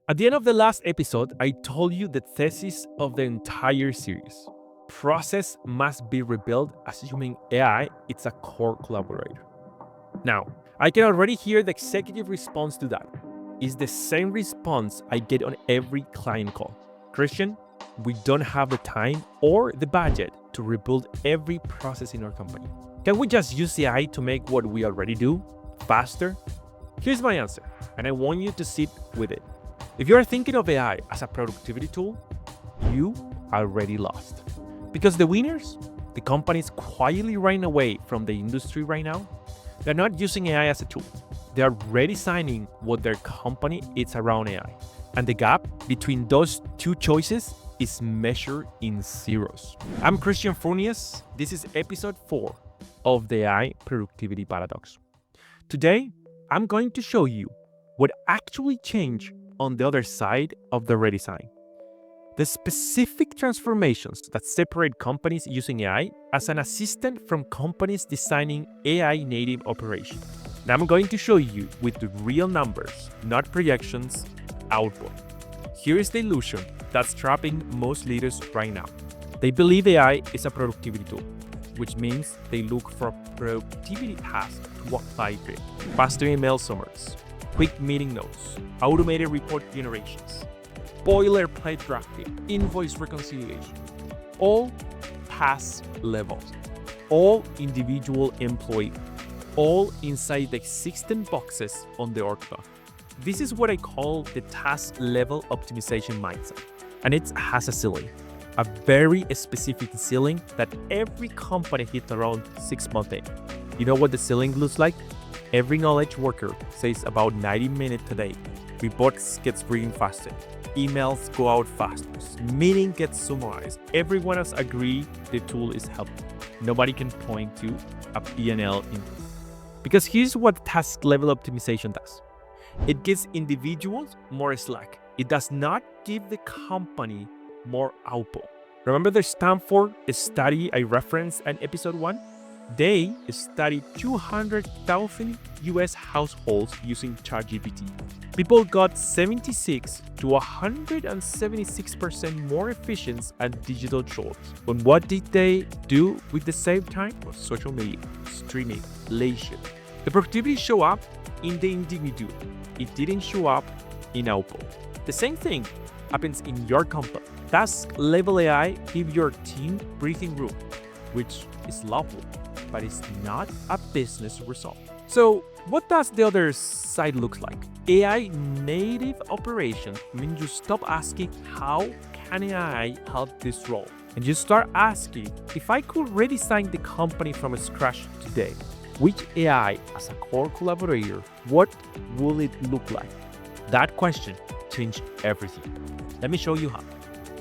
At the end of the last episode, I told you the thesis of the entire series. Process must be rebuilt assuming AI is a core collaborator. Now, I can already hear the executive response to that. It's the same response I get on every client call. Christian, we don't have the time or the budget to rebuild every process in our company. Can we just use AI to make what we already do faster? Here's my answer, and I want you to sit with it. If you are thinking of AI as a productivity tool, you are already lost. Because the winners, the companies quietly running away from the industry right now, they're not using AI as a tool. They are redesigning what their company is around AI. And the gap between those two choices is measured in zeros. I'm Cristian Fournies. This is episode 4 of the AI Productivity Paradox. Today, I'm going to show you what actually changed on the other side of the redesign. The specific transformations that separate companies using AI as an assistant from companies designing AI-native operations. And I'm going to show you with the real numbers, not projections, output. Here is the illusion that's trapping most leaders right now. They believe AI is a productivity tool, which means they look for productivity tasks to apply to it. Faster email summaries, quick meeting notes, automated report generations, boilerplate drafting, invoice reconciliation, all task levels, all individual employee, all inside the existing boxes on the org doc. This is what I call the task level optimization mindset, and it has a ceiling, a very specific ceiling that every company hits around 6 months in. You know what the ceiling looks like? Every knowledge worker says about 90 minutes a day. Reports gets reading faster. Emails go out faster. Meeting gets summarized. Everyone else agree the tool is helpful. Nobody can point to a P&L in. Because here's what task level optimization does. It gives individuals more slack. It does not give the company more output. Remember the Stanford study I referenced in episode 1? They studied 200,000 US households using ChatGPT. People got 76 to 176% more efficient at digital chores. But what did they do with the same time? Was social media, streaming, leisure. The productivity showed up in the individual. It didn't show up in output. The same thing happens in your company. Task level AI give your team breathing room, which is lawful, but it's not a business result. So what does the other side look like? AI native operation means you stop asking how can AI help this role, and you start asking, if I could redesign the company from scratch today, which AI as a core collaborator, what will it look like? That question changed everything. Let me show you how.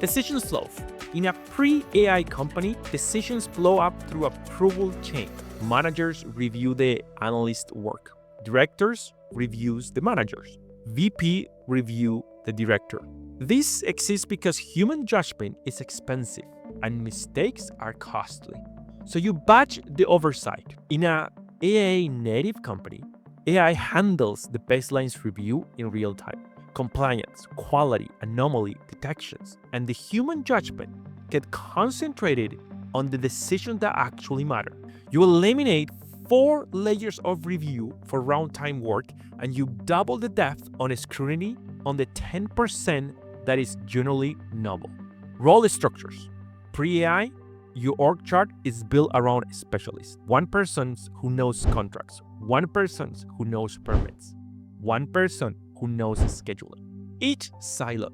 Decisions flow. In a pre-AI company, decisions flow up through approval chain. Managers review the analyst work. Directors reviews the managers. VP review the director. This exists because human judgment is expensive and mistakes are costly. So you batch the oversight. In a AI native company, AI handles the baselines review in real time. Compliance, quality, anomaly detections, and the human judgment get concentrated on the decisions that actually matter. You eliminate 4 layers of review for round-time work, and you double the depth on scrutiny on the 10% that is generally novel. Role structures. Pre-AI, your org chart is built around specialists. One person who knows contracts, one person who knows permits, one person who knows scheduling. Each silo.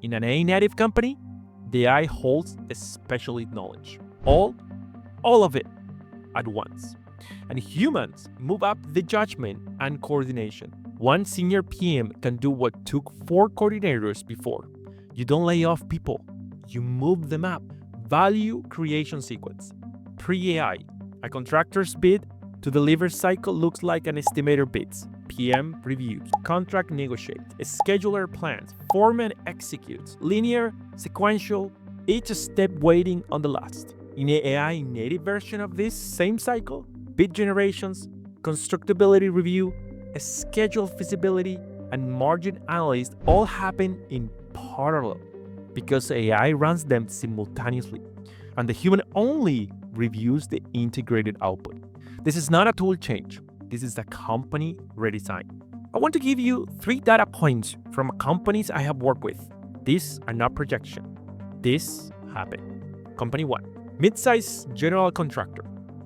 In an AI native company, the AI holds a specialist knowledge. All of it at once. And humans move up the judgment and coordination. One senior PM can do what took 4 coordinators before. You don't lay off people, you move them up. Value creation sequence. Pre-AI, a contractor's bid to deliver cycle looks like an estimator bids. PM reviews, contract negotiates, scheduler plans, foreman executes, linear, sequential, each step waiting on the last. In an AI native version of this same cycle, bid generations, constructability review, schedule feasibility, and margin analyst all happen in parallel because AI runs them simultaneously, and the human only reviews the integrated output. This is not a tool change. This is a company redesign. I want to give you 3 data points from companies I have worked with. These are not projection. This happened. Company 1, mid-size general contractor.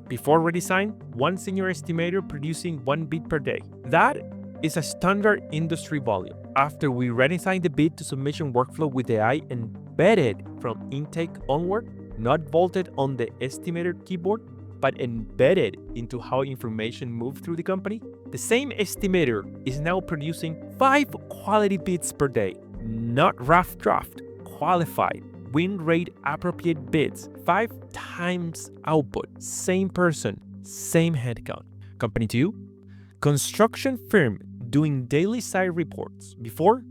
Before redesign, 1 senior estimator producing 1 bid per day. That is a standard industry volume. After we redesigned the bid to submission workflow with AI embedded from intake onward, not bolted on the estimator keyboard, but embedded into how information moved through the company, the same estimator is now producing 5 quality bids per day. Not rough draft, qualified, win rate appropriate bids, 5 times output, same person, same headcount. Company 2, construction firm doing daily site reports. Before,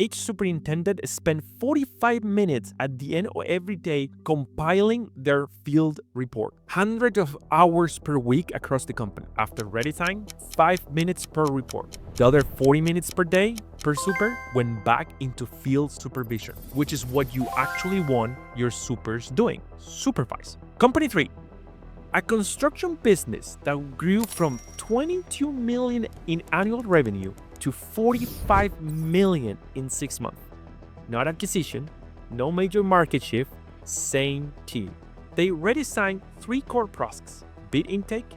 each superintendent spent 45 minutes at the end of every day compiling their field report. Hundreds of hours per week across the company. After redesign, 5 minutes per report. The other 40 minutes per day per super went back into field supervision, which is what you actually want your supers doing. Supervise. Company 3, a construction business that grew from 22 million in annual revenue to 45 million in 6 months. Not acquisition, no major market shift, same team. They redesigned 3 core processes: bid intake,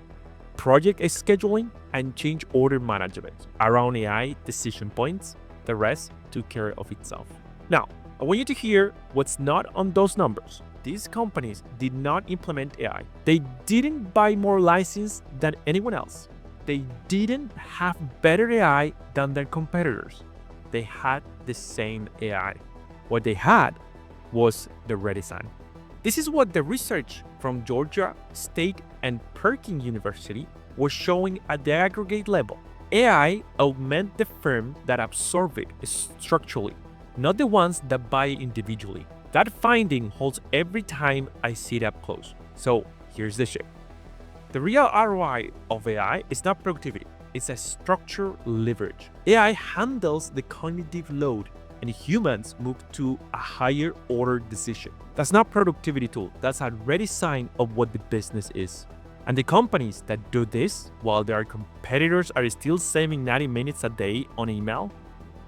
project scheduling, and change order management around AI decision points. The rest took care of itself. Now, I want you to hear what's not on those numbers. These companies did not implement AI. They didn't buy more license than anyone else. They didn't have better AI than their competitors. They had the same AI. What they had was the redesign. This is what the research from Georgia State and Perkins University was showing at the aggregate level. AI augment the firm that absorb it structurally, not the ones that buy it individually. That finding holds every time I see it up close. So here's the shift. The real ROI of AI is not productivity, it's a structure leverage. AI handles the cognitive load and humans move to a higher order decision. That's not productivity tool, that's a redesign of what the business is. And the companies that do this while their competitors are still saving 90 minutes a day on email,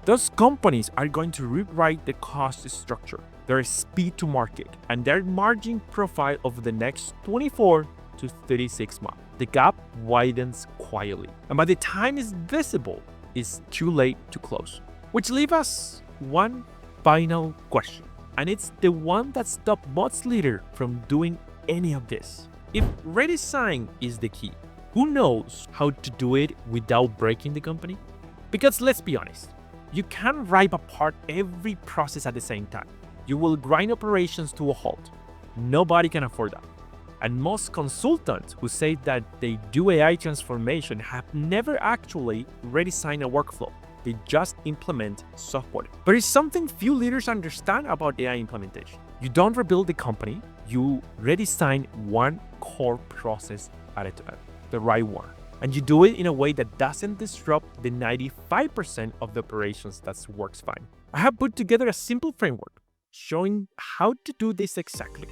those companies are going to rewrite the cost structure, their speed to market, and their margin profile over the next 24 to 36 months. The gap widens quietly, and by the time it's visible, it's too late to close. Which leaves us one final question, and it's the one that stopped most leaders from doing any of this. If redesign is the key, who knows how to do it without breaking the company? Because let's be honest, you can't rip apart every process at the same time. You will grind operations to a halt. Nobody can afford that. And most consultants who say that they do AI transformation have never actually redesigned a workflow. They just implement software. But it's something few leaders understand about AI implementation. You don't rebuild the company, you redesign one core process at a time, the right one. And you do it in a way that doesn't disrupt the 95% of the operations that works fine. I have put together a simple framework showing how to do this exactly.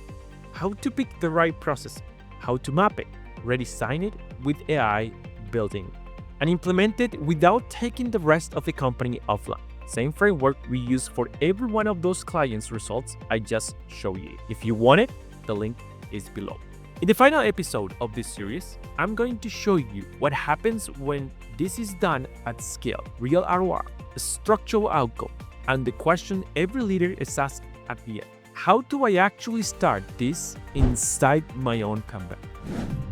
How to pick the right process, how to map it, redesign it with AI building, and implement it without taking the rest of the company offline. Same framework we use for every one of those clients' results I just showed you. If you want it, the link is below. In the final episode of this series, I'm going to show you what happens when this is done at scale, real ROI, a structural outcome, and the question every leader is asked at the end. How do I actually start this inside my own company?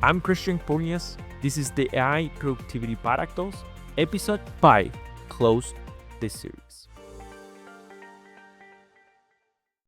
I'm Cristian Fournies. This is the AI Productivity Paradox, episode 5, close this series.